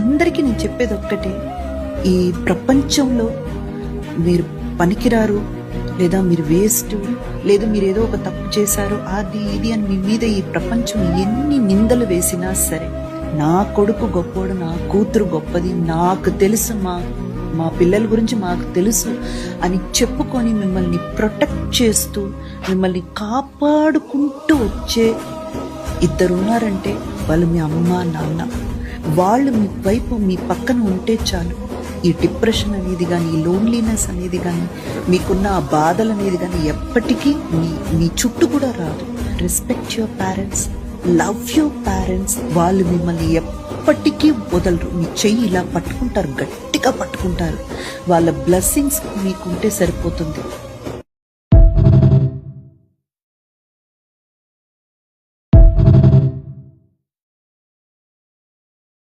అందరికీ నేను చెప్పేది ఒక్కటే, ఈ ప్రపంచంలో మీరు పనికిరారు, లేదా మీరు వేస్ట్, లేదా మీరు ఏదో ఒక తప్పు చేశారు, అది ఇది అని మీ మీద ఈ ప్రపంచం ఎన్ని నిందలు వేసినా సరే, నా కొడుకు గొప్పోడు, నా కూతురు గొప్పది, నాకు తెలుసు, మా పిల్లల గురించి మాకు తెలుసు అని చెప్పుకొని మిమ్మల్ని ప్రొటెక్ట్ చేస్తూ మిమ్మల్ని కాపాడుకుంటూ వచ్చే ఇద్దరున్నారంటే వాళ్ళు మీ అమ్మ నాన్న. వాళ్ళు మీ వైపు మీ పక్కన ఉంటే చాలు. ఈ డిప్రెషన్ అనేది కానీ, ఈ లోన్లీనెస్ అనేది కానీ, మీకున్న ఆ బాధలు అనేది కానీ ఎప్పటికీ మీ చుట్టూ కూడా రాదు. Respect your parents, love your parents. వాళ్ళు మిమ్మల్ని ఎప్పటికీ వదలరు. మీ చెయ్యి ఇలా పట్టుకుంటారు, గట్టిగా పట్టుకుంటారు. వాళ్ళ బ్లెస్సింగ్స్ మీకుంటే సరిపోతుంది.